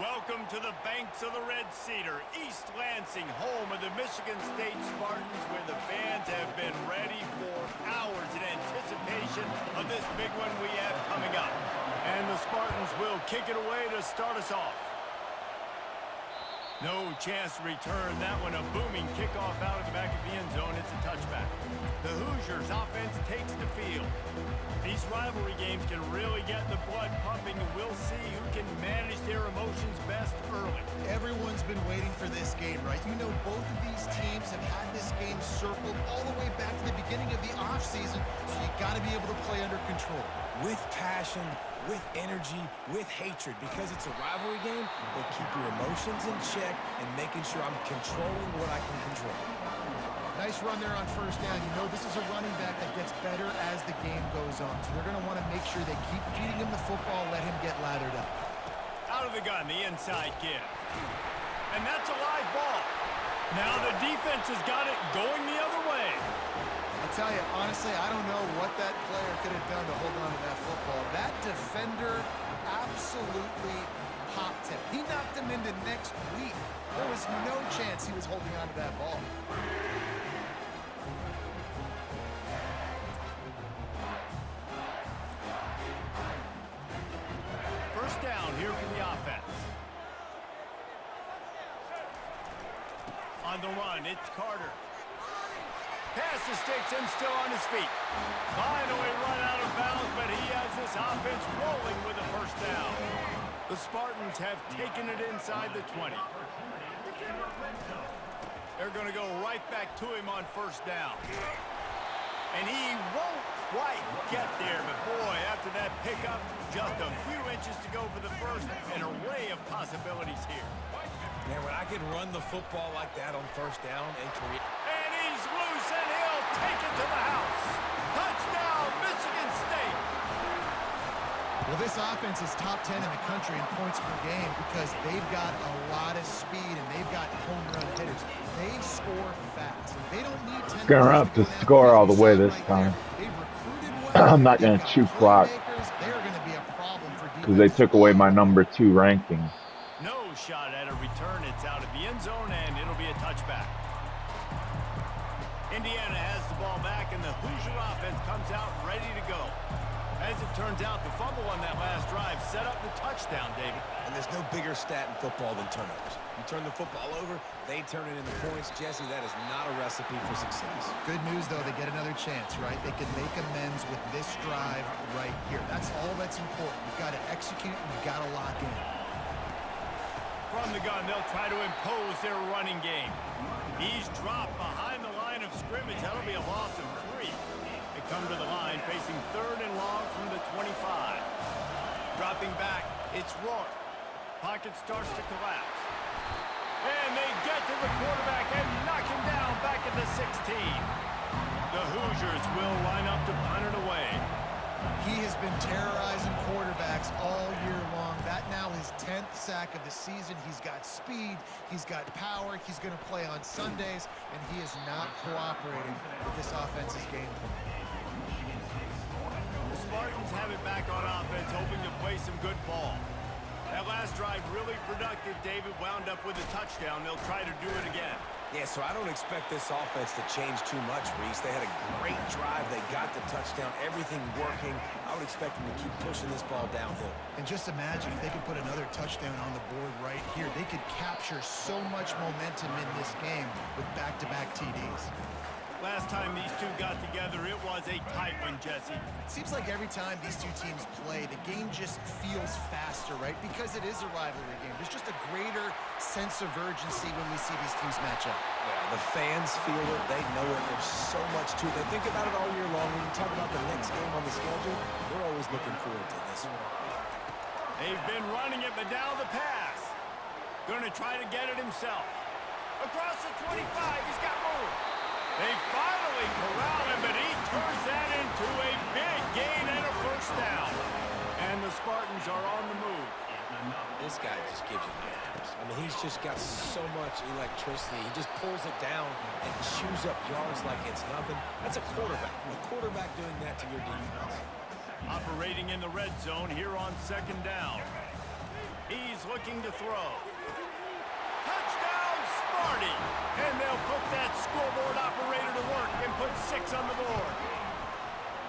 Welcome to the banks of the Red Cedar, East Lansing, home of the Michigan State Spartans, where the fans have been ready for hours in anticipation of this big one we have coming up. And the Spartans will kick it away to start us off. No chance to return that one. A booming kickoff out of the back of the end zone. It's a touchback. The Hoosiers offense takes the field. These rivalry games can really get the blood pumping, and we'll see who can manage their emotions best early. Everyone's been waiting for this game, right? You know, both of these teams have had this game circled all the way back to the beginning of the offseason, so you got to be able to play under control. With passion, with energy, with hatred, because it's a rivalry game, but keep your emotions in check and making sure I'm controlling what I can control. Nice run there on first down. You know this is a running back that gets better as the game goes on, so they're going to want to make sure they keep feeding him the football, let him get lathered up. Out of the gun, the inside give. And that's a live ball. Now the defense has got it going the other way. I'll tell you, honestly, I don't know what that player could have done to hold on to that football. That defender absolutely popped him. He knocked him into next week. There was no chance he was holding on to that ball. First down here for the offense. On the run, it's Carter. Pass the sticks and still on his feet. Finally run out of bounds, but he has this offense rolling with a first down. The Spartans have taken it inside the 20. They're going to go right back to him on first down. And he won't quite get there, but boy, after that pickup, just a few inches to go for the first. An array of possibilities here. Man, when I can run the football like that on first down and create... And he's loose, and he'll take it to the house. Touchdown, Michigan State. Well, this offense is top 10 in the country in points per game because they've got a lot of speed and they've got home run hitters. They score fast. They don't need 10. Gonna have to score all the way this time. I'm not gonna chew clock because they took away my number 2 ranking. No shot at a return. It's out of the end zone, and it'll be a touchback. Indiana has the ball back, and the Hoosier offense comes out ready to go. As it turns out, the fumble on that last drive set up the touchdown, David. And there's no bigger stat in football than turnovers. You turn the football over, they turn it into points. Jesse, that is not a recipe for success. Good news, though, they get another chance, right? They can make amends with this drive right here. That's all that's important. You've got to execute, and you've got to lock in. From the gun, they'll try to impose their running game. He's dropped behind the line of scrimmage. That'll be a loss of 3. They come to the line, facing 3rd and long from the 25. Dropping back, it's Rourke. Pocket starts to collapse. And they get to the quarterback and knock him down back at the 16. The Hoosiers will line up to punt it away. He has been terrorizing quarterbacks all year long. That now his 10th sack of the season. He's got speed. He's got power. He's going to play on Sundays, and he is not cooperating with this offense's game plan. The Spartans have it back on offense, hoping to play some good ball. That last drive really productive. David wound up with a touchdown. They'll try to do it again. Yeah, so I don't expect this offense to change too much, Reese. They had a great drive. They got the touchdown. Everything working. I would expect them to keep pushing this ball downhill. And just imagine if they could put another touchdown on the board right here. They could capture so much momentum in this game with back-to-back TDs. Last time these two got together, it was a tight one, Jesse. It seems like every time these two teams play, the game just feels faster, right? Because it is a rivalry game. There's just a greater sense of urgency when we see these teams match up. Yeah, the fans feel it. They know it. There's so much to it. They think about it all year long. When you talk about the next game on the schedule, they're always looking forward to this one. They've been running it, but now the pass. Going to try to get it himself. Across the 25, he's got room. They finally corral him, but he turns that into a big gain and a first down. And the Spartans are on the move. This guy just gives you nightmares. I mean, he's just got so much electricity. He just pulls it down and chews up yards like it's nothing. That's a quarterback. A quarterback doing that to your defense. Operating in the red zone here on 2nd down. He's looking to throw. Touchdown, Sparty! And they'll put that scoreboard operator to work and put 6 on the board.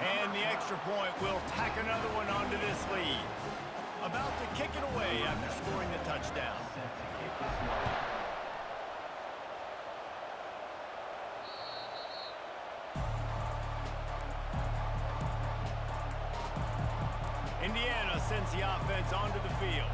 And the extra point will tack another one onto this lead. About to kick it away after scoring the touchdown. Indiana sends the offense onto the field.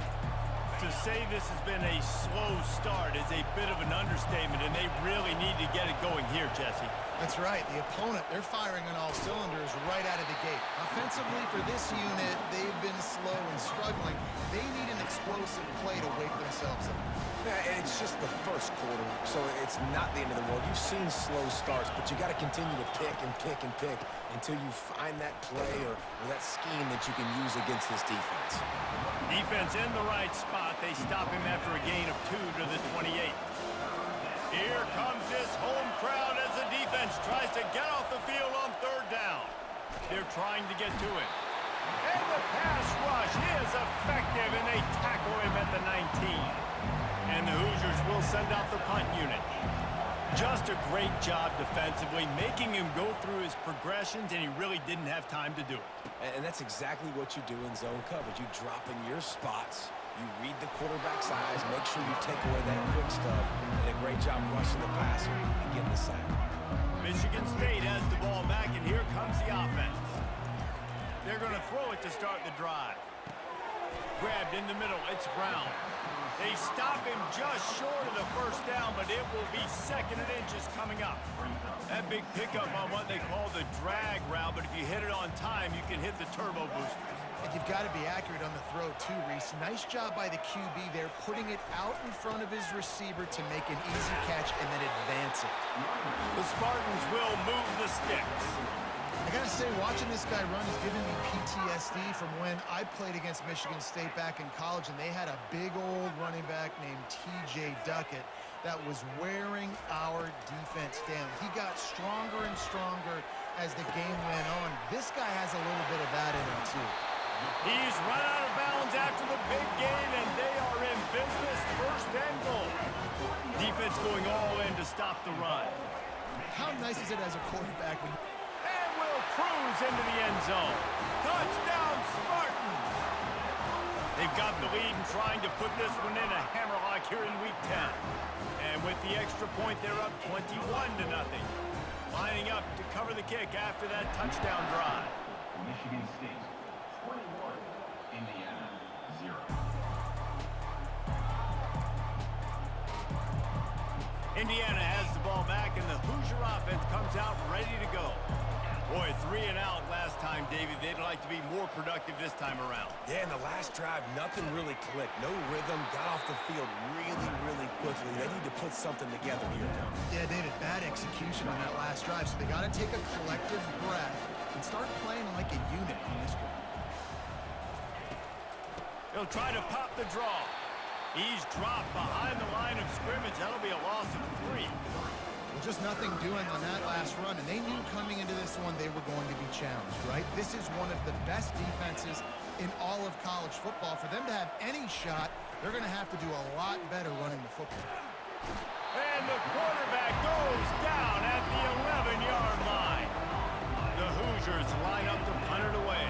To say this has been a slow start is a bit of an understatement, and they really need to get it going here, Jesse. That's right. The opponent, they're firing on all cylinders right out of the gate. Offensively, for this unit, they've been slow and struggling. They need an explosive play to wake themselves up. Yeah, and it's just the first quarter, so it's not the end of the world. You've seen slow starts, but you got to continue to pick and pick and pick until you find that play or that scheme that you can use against this defense. Defense in the right spot. They stop him after a gain of 2 to the 28. Here comes this home crowd as the defense tries to get off the field on 3rd down. They're trying to get to him. And the pass rush is effective, and they tackle him at the 19. And the Hoosiers will send out the punt unit. Just a great job defensively, making him go through his progressions, and he really didn't have time to do it. And that's exactly what you do in zone coverage. You drop in your spots, you read the quarterback's eyes, make sure you take away that quick stuff, and a great job rushing the passer and getting the sack. Michigan State has the ball back, and here comes the offense. They're going to throw it to start the drive. Grabbed in the middle, it's Brown. They stop him just short of the 1st down, but it will be 2nd and inches coming up. That big pickup on what they call the drag route, but if you hit it on time, you can hit the turbo boosters. And you've got to be accurate on the throw too, Reese. Nice job by the QB there, putting it out in front of his receiver to make an easy catch and then advance it. The Spartans will move the sticks. I gotta say, watching this guy run is giving me PTSD from when I played against Michigan State back in college, and they had a big old running back named T.J. Duckett that was wearing our defense down. He got stronger and stronger as the game went on. This guy has a little bit of that in him, too. He's run out of bounds after the big gain, and they are in business, 1st and goal. Defense going all in to stop the run. How nice is it as a quarterback when cruise into the end zone. Touchdown, Spartans! They've got the lead and trying to put this one in a hammerlock here in Week 10. And with the extra point, they're up 21-0. Lining up to cover the kick after that touchdown drive. Michigan State, 21, Indiana, 0. Indiana has the ball back, and the Hoosier offense comes out ready to go. Boy, 3 and out last time, David. They'd like to be more productive this time around. Yeah, in the last drive, nothing really clicked. No rhythm, got off the field really, really quickly. They need to put something together here, Tom. Yeah, David, bad execution on that last drive, so they got to take a collective breath and start playing like a unit on this one. He'll try to pop the draw. He's dropped behind the line of scrimmage. That'll be a loss of 3. Just nothing doing on that last run, and they knew coming into this one they were going to be challenged, right? This is one of the best defenses in all of college football. For them to have any shot, they're going to have to do a lot better running the football. And the quarterback goes down at the 11-yard line. The Hoosiers line up to punt it away.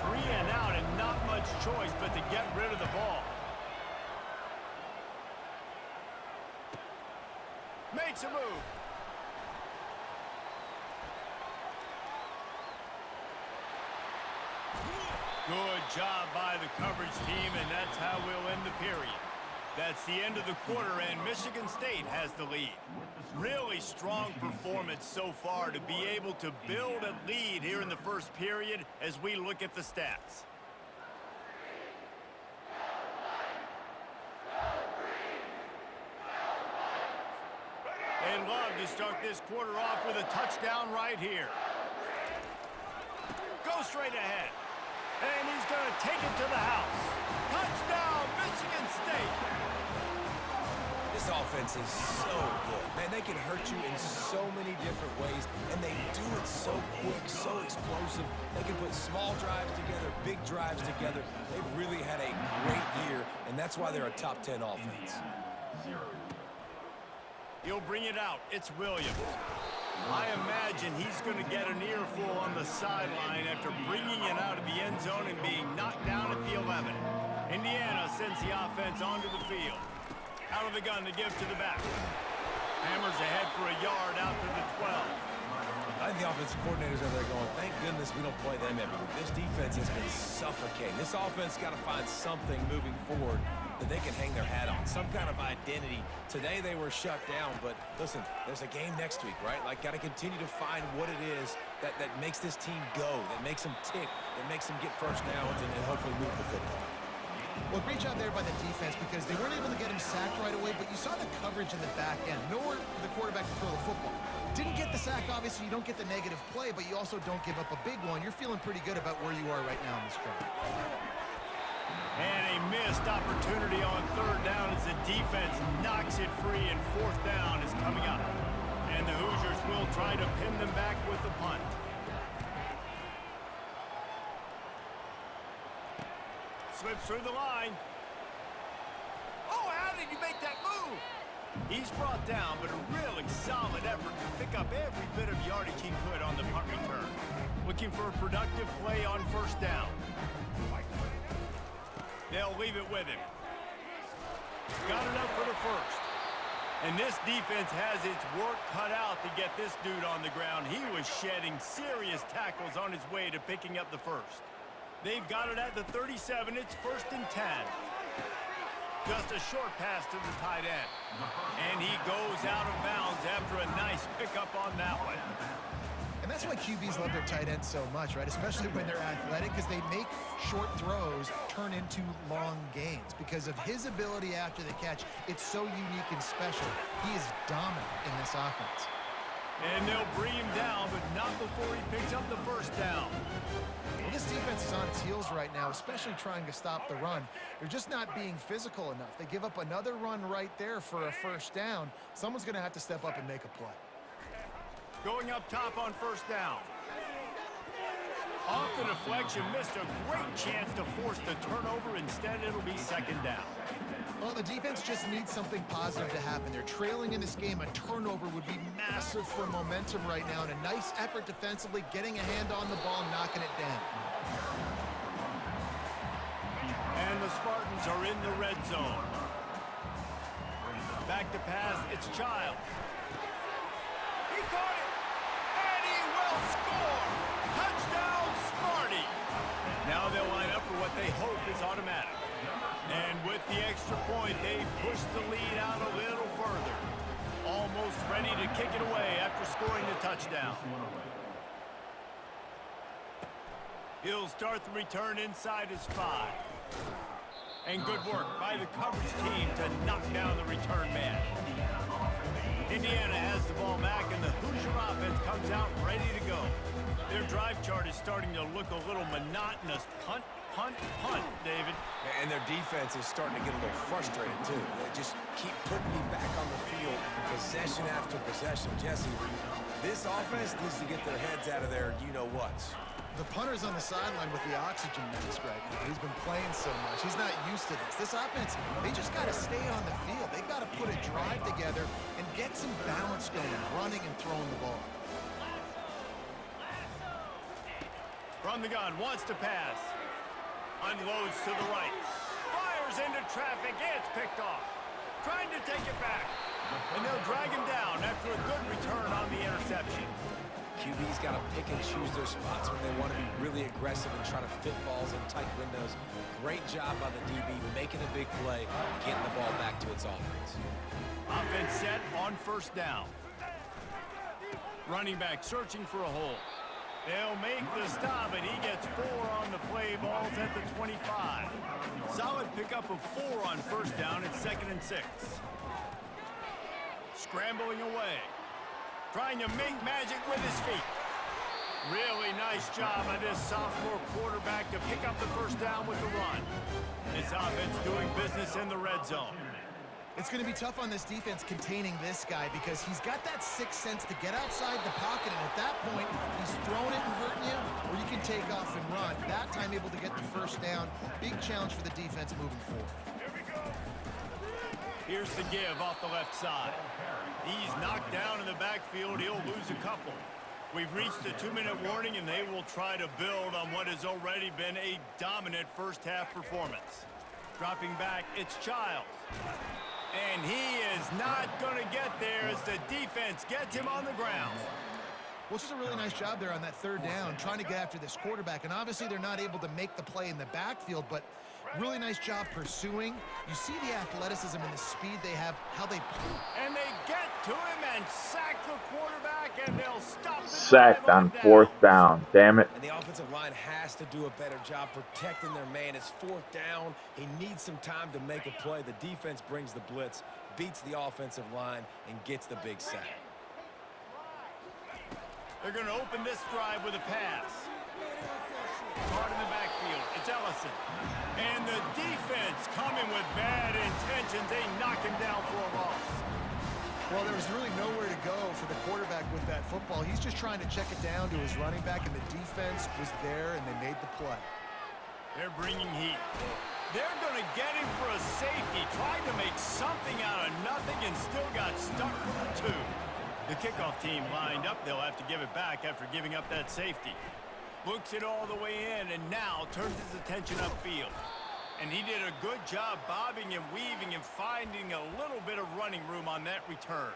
3 and out, and not much choice but to get rid of the ball. Makes a move. Good job by the coverage team, and that's how we'll end the period. That's the end of the quarter, and Michigan State has the lead. Really strong performance so far to be able to build a lead here in the first period as we look at the stats. They love to start this quarter off with a touchdown right here. Go straight ahead. And he's going to take it to the house. Touchdown, Michigan State. This offense is so good. Man, they can hurt you in so many different ways, and they do it so quick, so so explosive. They can put small drives together, big drives together. They've really had a great year, and that's why they're a top 10 offense. He'll bring it out. It's Williams. I imagine he's going to get an earful on the sideline after bringing it out of the end zone and being knocked down at the 11. Indiana sends the offense onto the field. Out of the gun to give to the back. Hammers ahead for a yard out to the 12. I think the offensive coordinators are there going, thank goodness we don't play them every week. This defense has been suffocating. This offense got to find something moving forward that they can hang their hat on, some kind of identity. Today they were shut down, but listen, there's a game next week, right? Like, got to continue to find what it is that makes this team go, that makes them tick, that makes them get first downs and hopefully move the football. Well, great job there by the defense because they weren't able to get him sacked right away, but you saw the coverage in the back end. Nowhere for the quarterback to throw the football. Didn't get the sack, obviously. You don't get the negative play, but you also don't give up a big one. You're feeling pretty good about where you are right now in this drive. And a missed opportunity on third down as the defense knocks it free, and fourth down is coming up. And the Hoosiers will try to pin them back with the punt. Slips through the line. Oh, how did he make that move? He's brought down, but a really solid effort to pick up every bit of yardage he could on the punt return. Looking for a productive play on first down. They'll leave it with him. Got enough for the first. And this defense has its work cut out to get this dude on the ground. He was shedding serious tackles on his way to picking up the first. They've got it at the 37. It's 1st and 10. Just a short pass to the tight end. And he goes out of bounds after a nice pickup on that one. And that's why QBs love their tight ends so much, right? Especially when they're athletic, because they make short throws turn into long gains. Because of his ability after the catch, it's so unique and special. He is dominant in this offense. And they'll bring him down, but not before he picks up the first down. Well, this defense is on its heels right now, especially trying to stop the run. They're just not being physical enough. They give up another run right there for a first down. Someone's going to have to step up and make a play. Going up top on first down. Off the deflection, missed a great chance to force the turnover. Instead, it'll be second down. Well, the defense just needs something positive to happen. They're trailing in this game. A turnover would be massive for momentum right now, and a nice effort defensively, getting a hand on the ball, knocking it down. And the Spartans are in the red zone. Back to pass, it's Childs. He caught it, and he will score! Touchdown, Sparty! Now they'll line up for what they hope is automatic. And with the extra point, they push the lead out a little further. Almost ready to kick it away after scoring the touchdown. He'll start the return inside his 5. And good work by the coverage team to knock down the return man. Indiana has the ball back, and the Hoosier offense comes out ready to go. Their drive chart is starting to look a little monotonous. Punt, punt, punt, David. And their defense is starting to get a little frustrated, too. They just keep putting me back on the field, possession after possession. Jesse, this offense needs to get their heads out of their you-know-whats. The punter's on the sideline with the oxygen mask right now. He's been playing so much. He's not used to this. This offense, they just got to stay on the field. They've got to put a drive together and get some balance going, running and throwing the ball. From the gun, wants to pass. Unloads to the right. Fires into traffic. It's picked off. Trying to take it back. And they'll drag him down after a good return on the interception. QB's got to pick and choose their spots when they want to be really aggressive and try to fit balls in tight windows. Great job by the DB, making a big play, getting the ball back to its offense. Offense set on first down. Running back searching for a hole. They'll make the stop, and he gets 4 on the play. Ball's at the 25. Solid pickup of 4 on first down. It's 2nd and 6. Scrambling away. Trying to make magic with his feet. Really nice job by this sophomore quarterback to pick up the first down with the run. This offense doing business in the red zone. It's going to be tough on this defense containing this guy because he's got that sixth sense to get outside the pocket, and at that point, he's throwing it and hurting you take off and run. That time able to get the first down. Big challenge for the defense moving forward. Here's the give off the left side. He's knocked down in the backfield. He'll lose a couple. We've reached the 2-minute warning, and they will try to build on what has already been a dominant first-half performance. Dropping back, it's Childs. And he is not going to get there as the defense gets him on the ground. Well, this is a really nice job there on that third down, trying to get after this quarterback. And obviously they're not able to make the play in the backfield, but really nice job pursuing. You see the athleticism and the speed they have, how they play. And they get to him and sack the quarterback, and they'll stop the Sacked drive on 4th down. Damn it. And the offensive line has to do a better job protecting their man. It's 4th down. He needs some time to make a play. The defense brings the blitz, beats the offensive line, and gets the big sack. They're going to open this drive with a pass. Hard in the backfield. It's Ellison. And the defense coming with bad intentions. They knock him down for a loss. Well, there was really nowhere to go for the quarterback with that football. He's just trying to check it down to his running back, and the defense was there, and they made the play. They're bringing heat. They're going to get him for a safety. Tried to make something out of nothing and still got stuck for the 2. The kickoff team lined up. They'll have to give it back after giving up that safety. Looks it all the way in and now turns his attention upfield. And he did a good job bobbing and weaving and finding a little bit of running room on that return.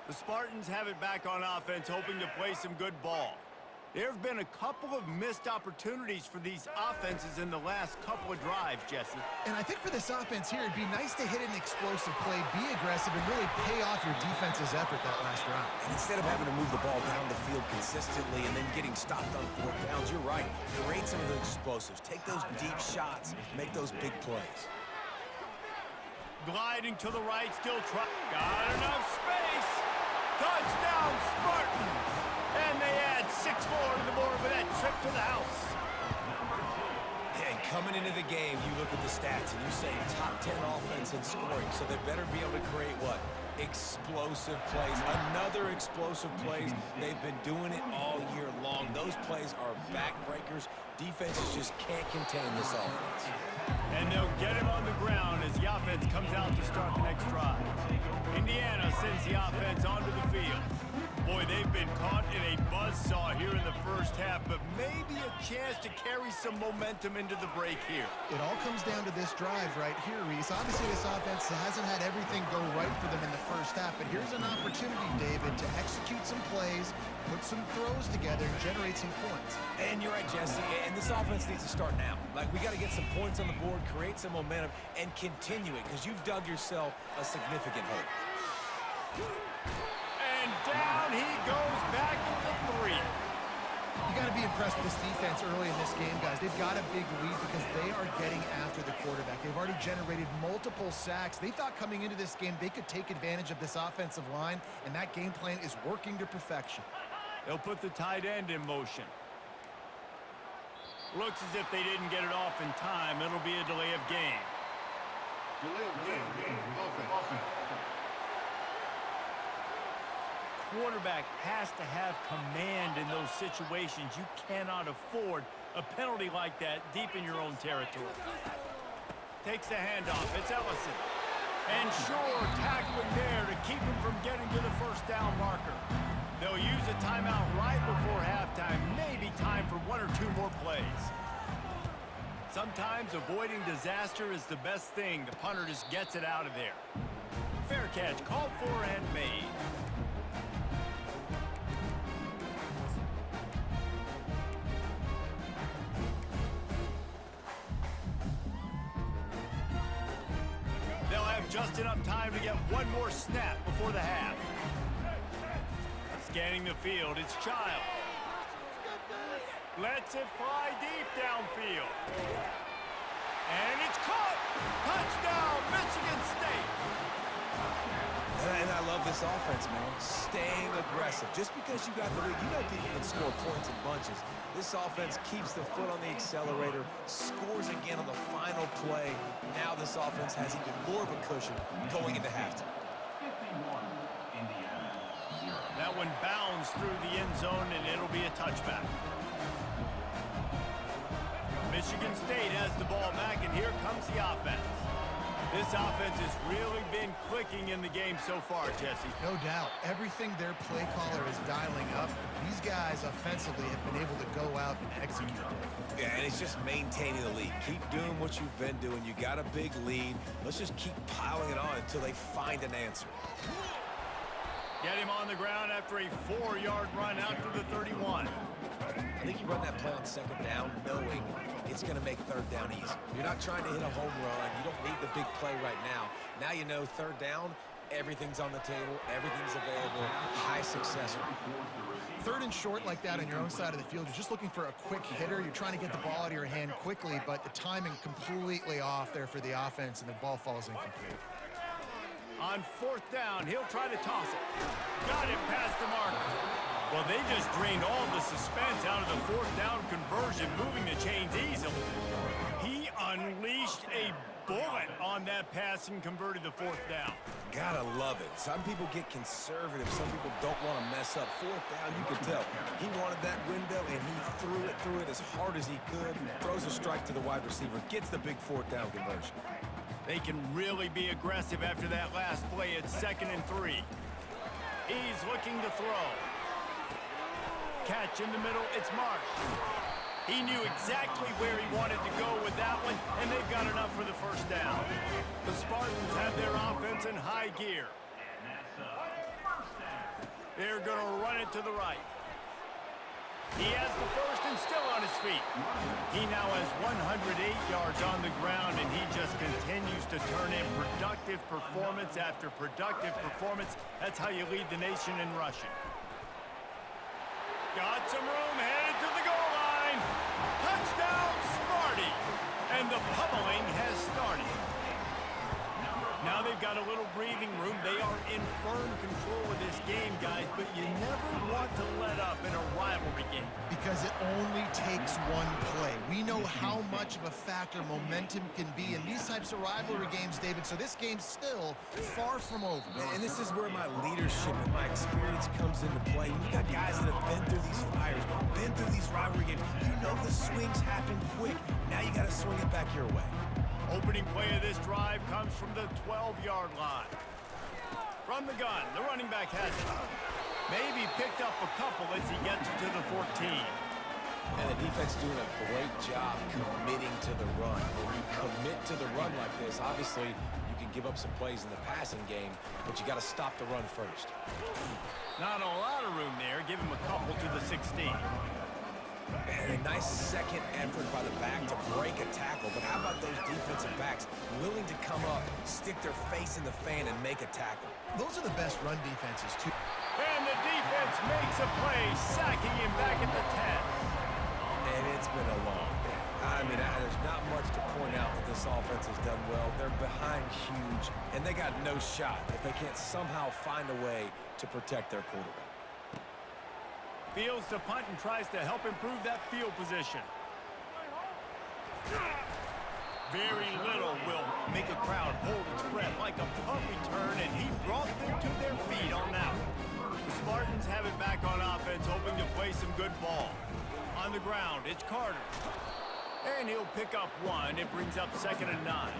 The Spartans have it back on offense, hoping to play some good ball. There have been a couple of missed opportunities for these offenses in the last couple of drives, Jesse. And I think for this offense here, it'd be nice to hit an explosive play, be aggressive, and really pay off your defense's effort that last drive. And instead of having to move the ball down the field consistently and then getting stopped on 4th downs, you're right. Create some of those explosives. Take those deep shots. Make those big plays. Gliding to the right, still trying. Got enough space. Touchdown, Spartans. And they add 6 more to the board with that trip to the house. And coming into the game, you look at the stats and you say top 10 offense in scoring, so they better be able to create what? Explosive plays. Another explosive plays. They've been doing it all year long. Those plays are backbreakers. Defenses just can't contain this offense. And they'll get him on the ground as the offense comes out to start the next drive. Indiana sends the offense onto the field. Boy, they've been caught in a buzzsaw here in the first half, but maybe a chance to carry some momentum into the break here. It all comes down to this drive right here, Reese. Obviously, this offense hasn't had everything go right for them in the first half, but here's an opportunity, David, to execute some plays, put some throws together, and generate some points. And you're right, Jesse, and this offense needs to start now. Like, we got to get some points on the board, create some momentum, and continue it, because you've dug yourself a significant hole. And down he goes back into 3. You got to be impressed with this defense early in this game, guys. They've got a big lead because they are getting after the quarterback. They've already generated multiple sacks. They thought coming into this game they could take advantage of this offensive line, and that game plan is working to perfection. They'll put the tight end in motion. Looks as if they didn't get it off in time. It'll be a delay of game. Delay of game. Offense. Quarterback has to have command in those situations. You cannot afford a penalty like that deep in your own territory. Takes the handoff. It's Ellison. And sure, tackling there to keep him from getting to the first down marker. They'll use a timeout right before halftime. Maybe time for 1 or 2 more plays. Sometimes avoiding disaster is the best thing. The punter just gets it out of there. Fair catch called for and made. Just enough time to get one more snap before the half. Scanning the field, it's Childs. Lets it fly deep downfield. And it's caught! Touchdown, Michigan State! And I love this offense, man. Staying aggressive. Just because you got the lead, you know people can score points in bunches. This offense keeps the foot on the accelerator, scores again on the final play. Now this offense has even more of a cushion going into halftime. 51, Indiana, 0. That one bounds through the end zone, and it'll be a touchback. State has the ball back, and here comes the offense. This offense has really been clicking in the game so far, Jesse. No doubt. Everything their play caller is dialing up, these guys offensively have been able to go out and execute it. Yeah, and it's just maintaining the lead. Keep doing what you've been doing. You got a big lead. Let's just keep piling it on until they find an answer. Get him on the ground after a 4-yard run out to the 31. I think you run that play on second down knowing it's going to make third down easy. You're not trying to hit a home run. You don't need the big play right now. Now you know third down, everything's on the table, everything's available, high success rate. Third and short like that on your own side of the field, you're just looking for a quick hitter. You're trying to get the ball out of your hand quickly, but the timing completely off there for the offense, and the ball falls incomplete. On fourth down, he'll try to toss it. Got it past the marker. Well, they just drained all the suspense out of the fourth down conversion, moving the chains easily. He unleashed a bullet on that pass and converted the fourth down. Gotta love it. Some people get conservative. Some people don't want to mess up. Fourth down, you can tell. He wanted that window, and he threw it as hard as he could. Throws a strike to the wide receiver. Gets the big fourth down conversion. They can really be aggressive after that last play. It's 2nd and 3. He's looking to throw. Catch in the middle. It's Marsh. He knew exactly where he wanted to go with that one, and they've got enough for the first down. The Spartans have their offense in high gear. They're going to run it to the right. He has the first and still on his feet. He now has 108 yards on the ground, and he just continues to turn in productive performance after productive performance. That's how you lead the nation in rushing. Got some room, headed to the goal line. Touchdown, Sparty! And the pummeling has started. Now they've got a little breathing room. They are in firm control of this game, guys, but you never want to let up in a rivalry game. Because it only takes one play. We know how much of a factor momentum can be in these types of rivalry games, David, so this game's still far from over. And this is where my leadership and my experience comes into play. When you got guys that have been through these fires, been through these rivalry games, you know the swings happen quick. Now you got to swing it back your way. Opening play of this drive comes from the 12-yard line. From the gun, the running back has it. Maybe picked up a couple as he gets to the 14. And the defense doing a great job committing to the run. When you commit to the run like this, obviously you can give up some plays in the passing game, but you got to stop the run first. Not a lot of room there. Give him a couple to the 16. And a nice second effort by the back to break a tackle. But how about those defensive backs willing to come up, stick their face in the fan, and make a tackle? Those are the best run defenses, too. And the defense makes a play, sacking him back at the 10. And it's been a long day. I mean, there's not much to point out that this offense has done well. They're behind huge, and they got no shot if they can't somehow find a way to protect their quarterback. Fields the punt and tries to help improve that field position. Very little will make a crowd hold its breath like a punt return, and he brought them to their feet on that one. The Spartans have it back on offense, hoping to play some good ball. On the ground, it's Carter. And he'll pick up one. It brings up 2nd and 9.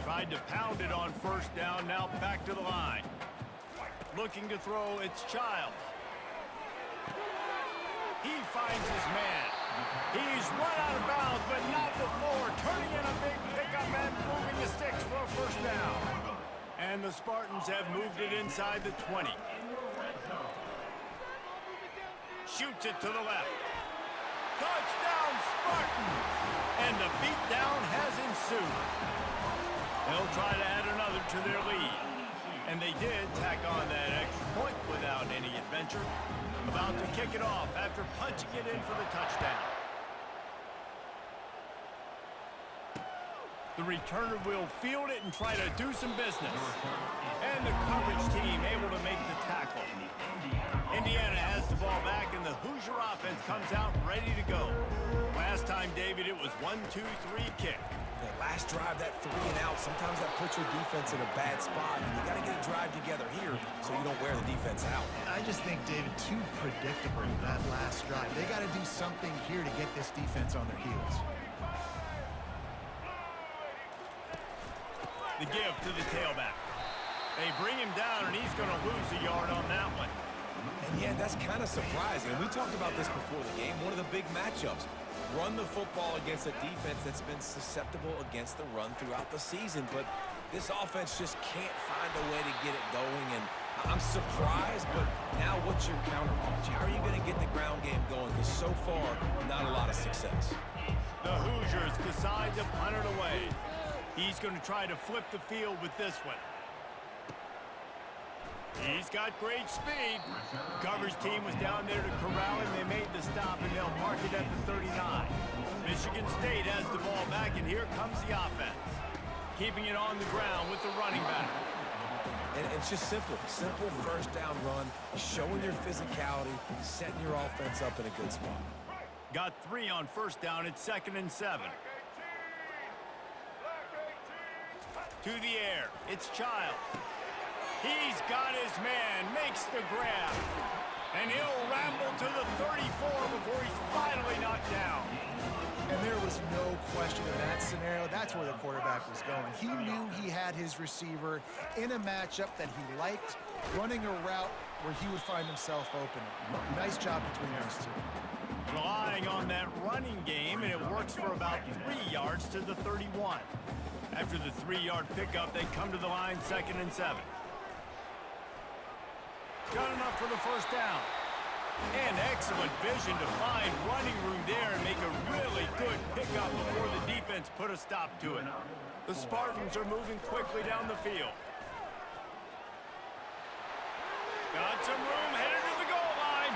Tried to pound it on first down, now back to the line. Looking to throw, it's Childs. He finds his man. He's run out of bounds, but not before. Turning in a big pickup and moving the sticks for a first down. And the Spartans have moved it inside the 20. Shoots it to the left. Touchdown, Spartans! And the beatdown has ensued. They'll try to add another to their lead. And they did tack on that extra point without any adventure. About to kick it off after punching it in for the touchdown. The returner will field it and try to do some business. And the coverage team able to make the tackle. Indiana has the ball back, and the Hoosier offense comes out ready to go. Last time, David, it was 1-2-3 kick. That last drive, that 3 and out, sometimes that puts your defense in a bad spot, and you got to get a drive together here so you don't wear the defense out. I just think, David, too predictable, that last drive. They got to do something here to get this defense on their heels. The give to the tailback. They bring him down, and he's going to lose a yard on that one. And yeah, that's kind of surprising. And we talked about this before the game. One of the big matchups. Run the football against a defense that's been susceptible against the run throughout the season. But this offense just can't find a way to get it going. And I'm surprised, but now what's your counterpunch? How are you going to get the ground game going? Because so far, not a lot of success. The Hoosiers decide to punt it away. He's going to try to flip the field with this one. He's got great speed. The coverage team was down there to corral him. They made the stop, and they'll mark it at the 39. Michigan State has the ball back, and here comes the offense. Keeping it on the ground with the running back. And it's just simple. Simple first down run, showing your physicality, setting your offense up in a good spot. Got 3 on first down. It's 2nd and 7. To the air. It's Childs. He's got his man, makes the grab, and he'll ramble to the 34 before he's finally knocked down. And there was no question in that scenario. That's where the quarterback was going. He knew he had his receiver in a matchup that he liked, running a route where he would find himself open. Nice job between those two. Relying on that running game, and it works for about 3 yards to the 31. After the 3-yard pickup, they come to the line, 2nd and 7. Got enough for the first down. And excellent vision to find running room there and make a really good pickup before the defense put a stop to it. The Spartans are moving quickly down the field. Got some room, headed to the goal line.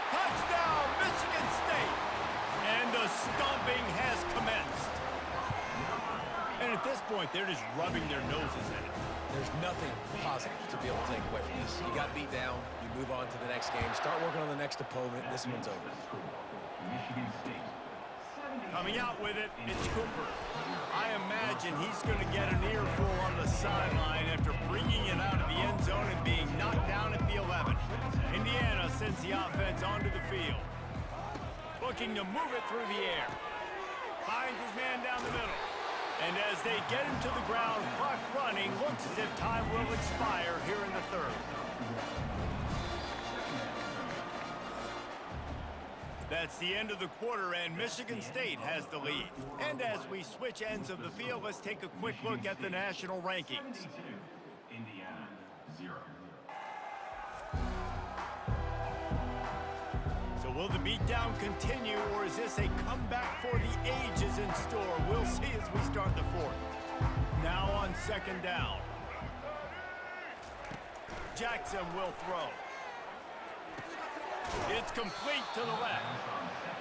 Touchdown, Michigan State. And the stomping has commenced. And at this point, they're just rubbing their noses in it. There's nothing positive to be able to take away from this. You got beat down, you move on to the next game, start working on the next opponent, this one's over. Coming out with it, it's Cooper. I imagine he's going to get an earful on the sideline after bringing it out of the end zone and being knocked down at the 11. Indiana sends the offense onto the field. Looking to move it through the air. Finds his man down the middle. And as they get him to the ground, clock running, looks as if time will expire here in the 3rd. That's the end of the quarter, and Michigan State has the lead. And as we switch ends of the field, let's take a quick look at the national rankings. Indiana, 0. So will the beatdown continue, or is this a comeback for the ages in store? We'll see as we start the 4th. Now on 2nd down. Jackson will throw. It's complete to the left.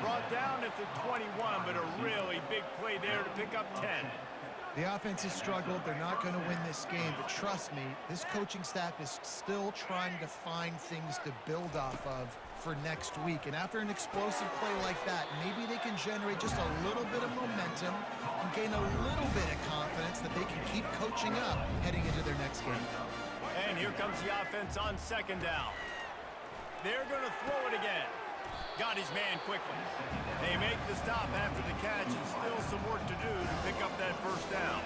Brought down at the 21, but a really big play there to pick up 10. The offense has struggled. They're not going to win this game, but trust me, this coaching staff is still trying to find things to build off of for next week. And after an explosive play like that, maybe they can generate just a little bit of momentum and gain a little bit of confidence that they can keep coaching up heading into their next game. And here comes the offense on 2nd down. They're going to throw it again. Got his man quickly. They make the stop after the catch, and still some work to do to pick up that first down.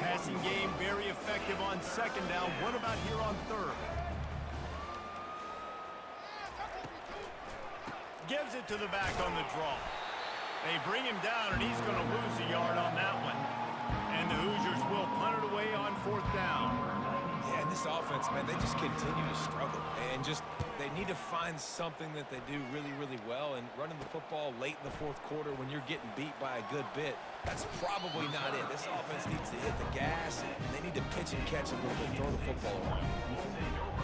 Passing game very effective on 2nd down. What about here on 3rd? Gives it to the back on the draw. They bring him down, and he's going to lose a yard on that one. And the Hoosiers will punt it away on 4th down. Yeah, and this offense, man, they just continue to struggle. And just, they need to find something that they do really, really well. And running the football late in the 4th quarter when you're getting beat by a good bit, that's probably not it. This offense needs to hit the gas, and they need to pitch and catch a little bit, throw the football around.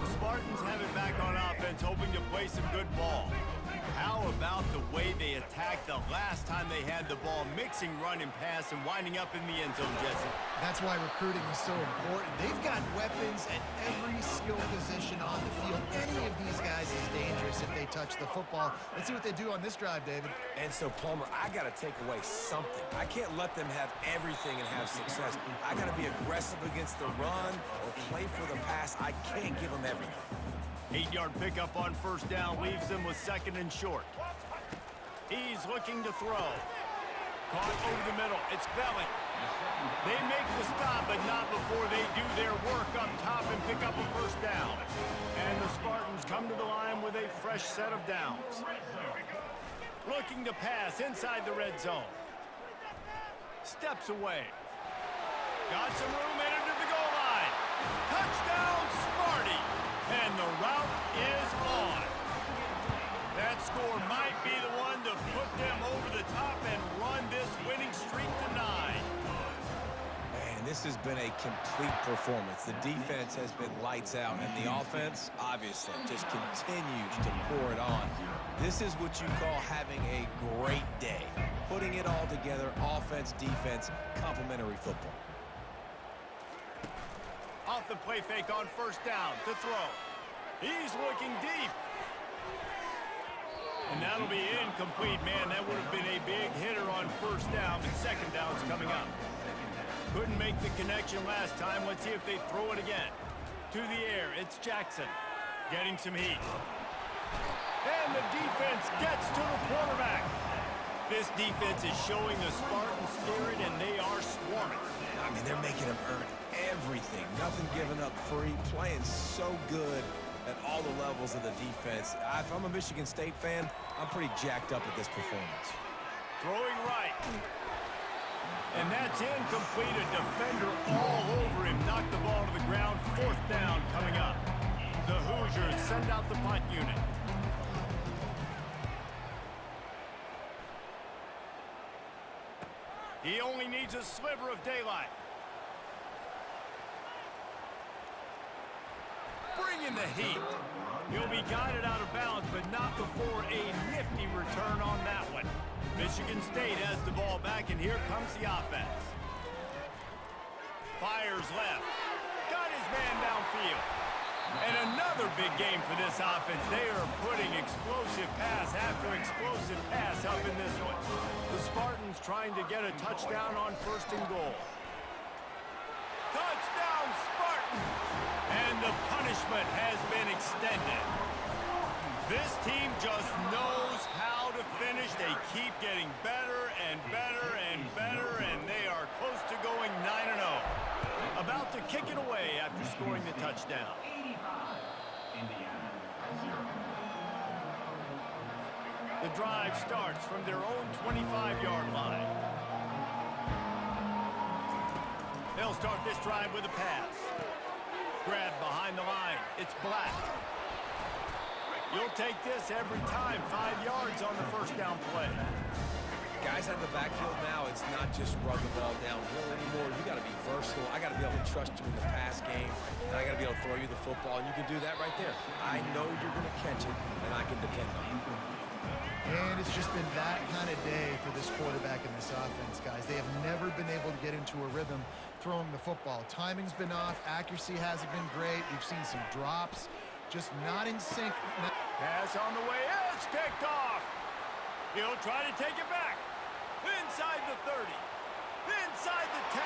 The Spartans have it back on offense, hoping to play some good ball. How about the way they attacked the last time they had the ball, mixing run and pass and winding up in the end zone, Jesse? That's why recruiting is so important. They've got weapons at every skill position on the field. Any of these guys is dangerous. dangerous if they touch the football. Let's see what they do on this drive, David. And so, Palmer, I got to take away something. I can't let them have everything and have success. I got to be aggressive against the run or play for the pass. I can't give them everything. 8-yard pickup on first down leaves them with 2nd and short. He's looking to throw. Caught over the middle. It's Belling. They make the stop, but not before they do their work up top and pick up a first down. And the Spartans come to the line with a fresh set of downs. Looking to pass inside the red zone. Steps away. Got some room in into the goal line. Touchdown, Sparty. And the route is on. That score might be the one to put them over the top and run this winning streak to 9. Man, this has been a complete performance. The defense has been lights out, and the offense, obviously, just continues to pour it on. This is what you call having a great day. Putting it all together, offense, defense, complementary football. Off the play fake on first down to throw. He's looking deep. And that'll be incomplete. Man, that would have been a big hitter on first down, but second down's coming up. Couldn't make the connection last time. Let's see if they throw it again. To the air, it's Jackson. Getting some heat. And the defense gets to the quarterback. This defense is showing the Spartan spirit, and they are swarming. I mean, they're making them earn everything. Nothing given up free. Playing so good at all the levels of the defense. If I'm a Michigan State fan, I'm pretty jacked up at this performance. Throwing right. And that's incomplete. A defender all over him. Knocked the ball to the ground. 4th down coming up. The Hoosiers send out the punt unit. He only needs a sliver of daylight. Bring in the heat. He'll be guided out of bounds, but not before a nifty return on that one. Michigan State has the ball back, and here comes the offense. Fires left. Got his man downfield. And another big game for this offense. They are putting explosive pass after explosive pass up in this one. The Spartans trying to get a touchdown on 1st and goal. Touchdown, Spartans! And the punishment has been extended. This team just knows how to finish. They keep getting better and better and better, and they are close to going 9-0. About to kick it away after scoring the touchdown. The drive starts from their own 25-yard line. They'll start this drive with a pass. Grab behind the line. It's Black. You'll take this every time. 5 yards on the first down play. Guys out of the backfield now, it's not just run the ball downhill anymore. You got to be versatile. I got to be able to trust you in the pass game, and I got to be able to throw you the football, and you can do that right there. I know you're going to catch it, and I can depend on you. And it's just been that kind of day for this quarterback and this offense, guys. They have never been able to get into a rhythm throwing the football. Timing's been off. Accuracy hasn't been great. We've seen some drops. Just not in sync. Pass on the way. It's picked off. He'll try to take it back. Inside the 30. Inside the 10.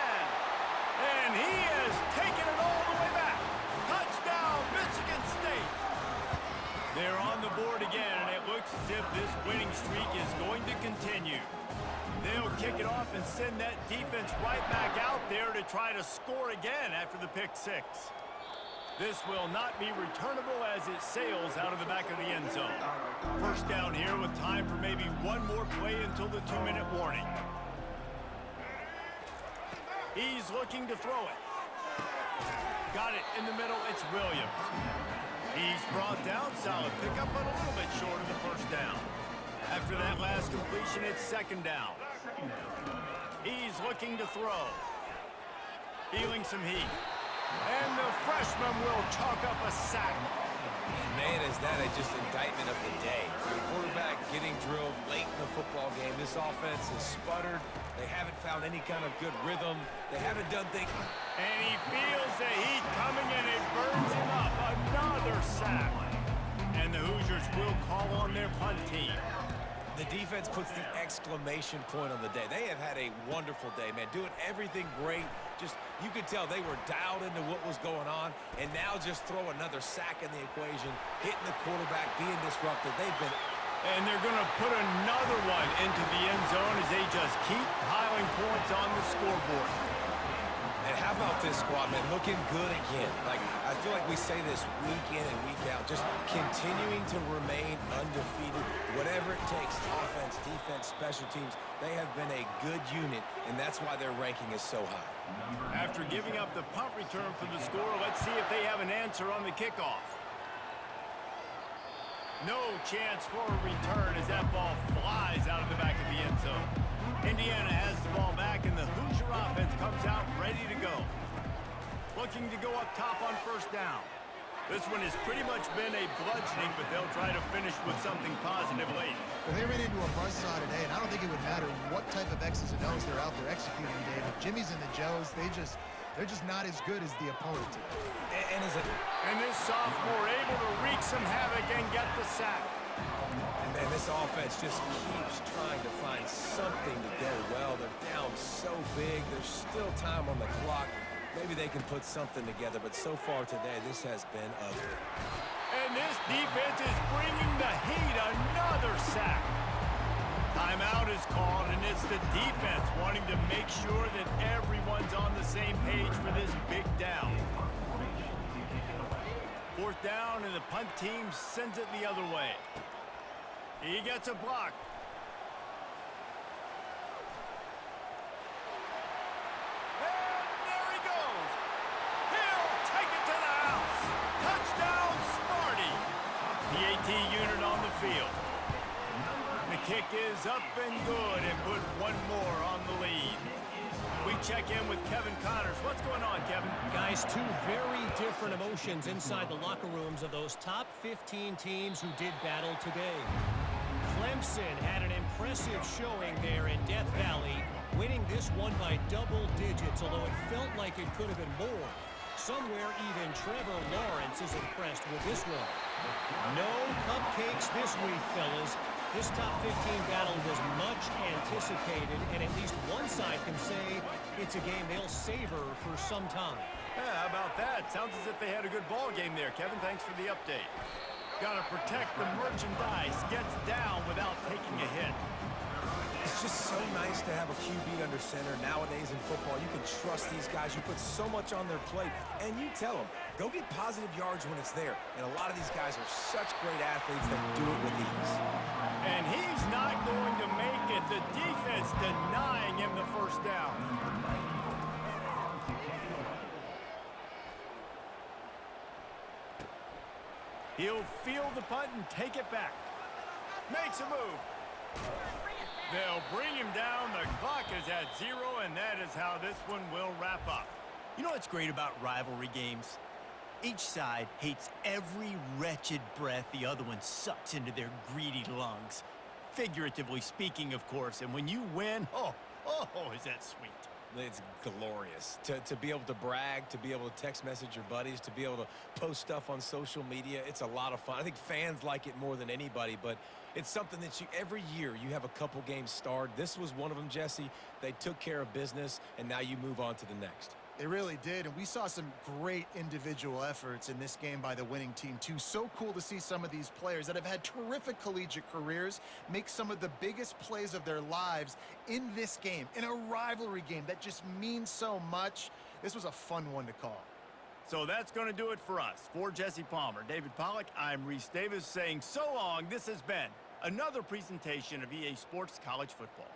And he has taken it all the way back. Touchdown, Michigan State. They're on the board again, and it looks as if this winning streak is going to continue. They'll kick it off and send that defense right back out there to try to score again after the pick 6. This will not be returnable as it sails out of the back of the end zone. First down here with time for maybe one more play until the 2-minute warning. He's looking to throw it. Got it in the middle. It's Williams. He's brought down. Solid pickup, but a little bit short of the first down. After that last completion, it's 2nd down. He's looking to throw. Feeling some heat. And the freshman will chalk up a sack. And man, is that just indictment of the day. The quarterback getting drilled late in the football game. This offense has sputtered. They haven't found any kind of good rhythm. They haven't done things. And he feels the heat coming, and it burns him up. Another sack. And the Hoosiers will on their punt team. The defense puts the exclamation point on the day. They have had a wonderful day, man, doing everything great. Just, you could tell they were dialed into what was going on, and now just throw another sack in the equation, hitting the quarterback, being disruptive. They've been... And they're going to put another one into the end zone as they just keep piling points on the scoreboard. And how about this squad, man? Looking good again. Like, I feel like we say this week in and week out, just continuing to remain undefeated. Whatever it takes, offense, defense, special teams, they have been a good unit, and that's why their ranking is so high. After giving up the punt return for the score, let's see if they have an answer on the kickoff. No chance for a return as that ball flies out of the back of the end zone. Indiana has the ball back, and the Hoosier offense comes out ready to go. Looking to go up top on first down. This one has pretty much been a bludgeoning, but they'll try to finish with something positive late. Well, they ran into a buzzsaw today, and I don't think it would matter what type of X's and O's they're out there executing, David. Jimmy's and the Joes, they're just not as good as the opponent today. And this sophomore able to wreak some havoc and get the sack. And man, this offense just keeps trying to find something to go well. They're down so big. There's still time on the clock. Maybe they can put something together, but so far today, this has been ugly. And this defense is bringing the heat. Another sack. Timeout is called, and it's the defense wanting to make sure that everyone's on the same page for this big down. Fourth down, and the punt team sends it the other way. He gets a block. And there he goes. He'll take it to the house. Touchdown, Sparty. The AT unit on the field. The kick is up and good, and put one more on the lead. We check in with Kevin Connors. What's going on, Kevin? Guys, two very different emotions inside the locker rooms of those top 15 teams who did battle today. Clemson had an impressive showing there in Death Valley, winning this one by double digits, although it felt like it could have been more. Somewhere even Trevor Lawrence is impressed with this one. No cupcakes this week, fellas. This top 15 battle was much anticipated, and at least one side can say it's a game they'll savor for some time. Yeah, how about that? Sounds as if they had a good ball game there, Kevin. Thanks for the update. Got to protect the merchandise. Gets down without taking a hit. It's just so nice to have a QB under center. Nowadays in football, you can trust these guys. You put so much on their plate, and you tell them, go get positive yards when it's there. And a lot of these guys are such great athletes that do it with ease. And he's not going to make it. The defense denying him the first down. He'll field the punt and take it back. Makes a move. They'll bring him down. The clock is at 0, and that is how this one will wrap up. You know what's great about rivalry games? Each side hates every wretched breath the other one sucks into their greedy lungs. Figuratively speaking, of course, and when you win, oh, is that sweet. It's glorious to be able to brag, to be able to text message your buddies, to be able to post stuff on social media. It's a lot of fun. I think fans like it more than anybody, but it's something that every year you have a couple games starred. This was one of them, Jesse. They took care of business, and now you move on to the next. They really did, and we saw some great individual efforts in this game by the winning team, too. So cool to see some of these players that have had terrific collegiate careers make some of the biggest plays of their lives in this game, in a rivalry game that just means so much. This was a fun one to call. So that's going to do it for us. For Jesse Palmer, David Pollack, I'm Reese Davis saying so long. This has been another presentation of EA Sports College Football.